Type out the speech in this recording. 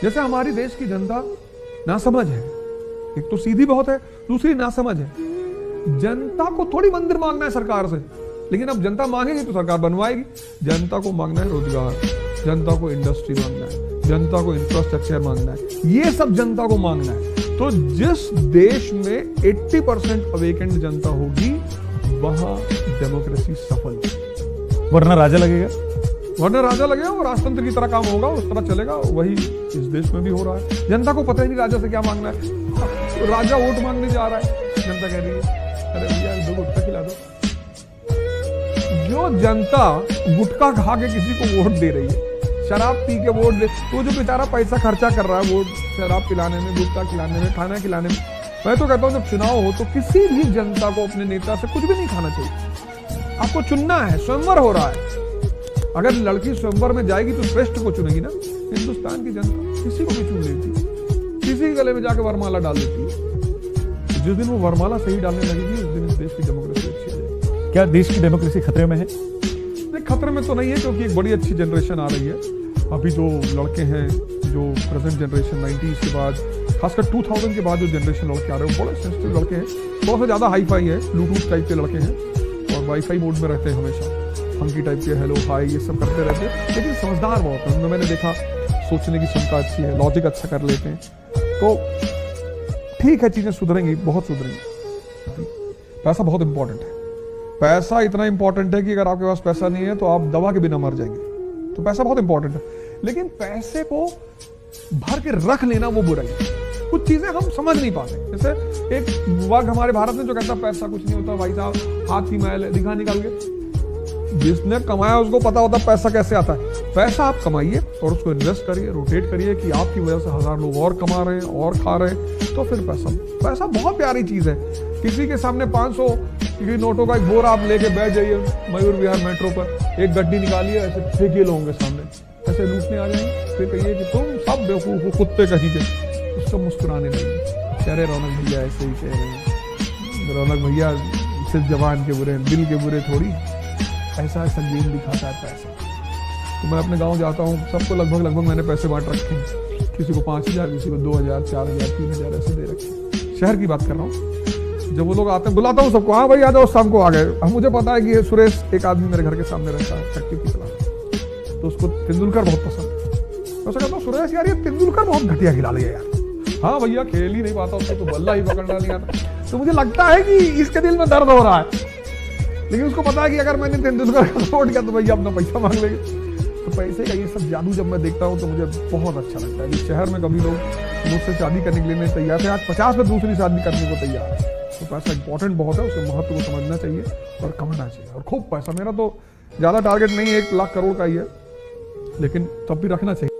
जैसे हमारी देश की जनता नासमझ है, एक तो सीधी बहुत है, दूसरी नासमझ है। जनता को थोड़ी मंदिर मांगना है सरकार से, लेकिन अब जनता मांगेगी तो सरकार बनवाएगी। जनता को मांगना है रोजगार, जनता को इंडस्ट्री मांगना है, जनता को इंफ्रास्ट्रक्चर मांगना है, ये सब जनता को मांगना है। तो जिस देश में 80% अवेकेंड जनता होगी वहां डेमोक्रेसी सफल होगी। वरना राजा लगेगा, वो राजतंत्र की तरह काम होगा, उस तरह चलेगा। वही इस देश में भी हो रहा है। जनता को पता ही नहीं राजा से क्या मांगना है। तो राजा वोट मांगने जा रहा है, जनता कह रही है अरे भैया 2 गुटखा खिला दो। जो जनता गुटखा खा के किसी को वोट दे रही है, शराब पी के वोट दे, तो जो बेचारा पैसा खर्चा कर रहा है वोट शराब पिलाने में, गुटखा खिलाने में, खाना खिलाने में, मैं तो कहता हूं जब चुनाव हो तो किसी भी जनता को अपने नेता से कुछ भी नहीं खाना चाहिए। आपको चुनना है, स्वयंवर हो रहा है। अगर लड़की स्वयंवर में जाएगी तो श्रेष्ठ को चुनेगी ना। हिंदुस्तान की जनता किसी को भी चुन लेती है, किसी के गले में जाकर वरमाला डाल देती है। जिस दिन वो वरमाला सही डालने लगेगी उस दिन इस देश की डेमोक्रेसी अच्छी आ जाएगी। क्या देश की डेमोक्रेसी खतरे में है? नहीं, खतरे में तो नहीं है, क्योंकि एक बड़ी अच्छी जनरेशन आ रही है। अभी जो लड़के हैं, जो प्रेजेंट जनरेशन 90s के बाद, खासकर 2000 के बाद जो जनरेशन लड़के आ रहे हैं, वो बड़े सेंसिटिव लड़के हैं, थोड़ा सा ज्यादा हाई फाई है, ब्लूटूथ टाइप के लड़के हैं और वाईफाई मोड में रहते हैं हमेशा, फंकी टाइप के हेलो हाई ये सब करते रहते हैं, लेकिन समझदार बहुत है। मैंने देखा सोचने की क्षमता अच्छी है, लॉजिक अच्छा कर लेते हैं, तो ठीक है, चीजें सुधरेंगी, बहुत सुधरेंगी। पैसा बहुत इंपॉर्टेंट है। पैसा इतना इंपॉर्टेंट है कि अगर आपके पास पैसा नहीं है तो आप दवा के बिना मर जाएंगे। तो पैसा बहुत इंपॉर्टेंट है, लेकिन पैसे को भर के रख लेना वो बुराई है। कुछ चीजें हम समझ नहीं पाते। जैसे एक वर्ग हमारे भारत में जो कहता है पैसा कुछ नहीं होता, भाई साहब हाथ की मैल है, दिखा निकाल के। जिसने कमाया उसको पता होता है पैसा कैसे आता है। पैसा आप कमाइए और उसको इन्वेस्ट करिए, रोटेट करिए कि आपकी वजह से 1000 लोग और कमा रहे हैं और खा रहे हैं, तो फिर पैसा बहुत प्यारी चीज है। किसी के सामने 500 की नोटों का एक बोरा आप लेके बैठ जाइए मयूर विहार मेट्रो पर, एक गड्डी निकालिए, ऐसे फेंकिए लोगों के सामने, ऐसे लूटने आ जाएंगे, फिर कहिए कि तुम सब बेवकूफ हो, कुत्ते कहीं के, उसको मुस्कुराने लगे। कह रहे रौनक भैया ऐसे ही कह रहे हैं, रौनक भैया सिर्फ जवान के बुरे हैं, दिल के बुरे थोड़ी। ऐसा संगीन दिखाता है पैसा। तो मैं अपने गांव जाता हूँ, सबको लगभग मैंने पैसे बांट रखे हैं। किसी को 5000, किसी को 2000, 4000, 3000 ऐसे दे रखे। शहर की बात कर रहा हूँ। जब वो लोग आते हैं बुलाता हूँ सबको, हाँ भाई आ जाओ, शाम को आ गए। अब मुझे पता है कि ये सुरेश एक आदमी मेरे घर के सामने रहता है, फैक्ट्री की चला, तो उसको तेंदुलकर बहुत पसंद है। मैं कहता हूँ सुरेश यार ये तेंदुलकर बहुत घटिया खिला लिया यार। हाँ भैया खेल ही नहीं पाता, उसको तो बल्ला ही पकड़ना नहीं आता। तो मुझे लगता है कि इसके दिल में दर्द हो रहा है, लेकिन उसको पता है कि अगर मैंने तेंदुलकर का सपोर्ट किया तो भैया अपना पैसा मांग लेंगे। तो पैसे का ये सब जादू जब मैं देखता हूँ तो मुझे बहुत अच्छा लगता है। इस शहर में कभी लोग मुझसे शादी करने के लिए नहीं तैयार थे, आज 50 में दूसरी शादी करने को तैयार है। तो पैसा इंपॉर्टेंट बहुत है, उसके महत्व को समझना चाहिए और कमाना चाहिए। और खूब पैसा, मेरा तो ज़्यादा टारगेट नहीं है, 1 लाख करोड़ का ही है, लेकिन तब भी रखना चाहिए।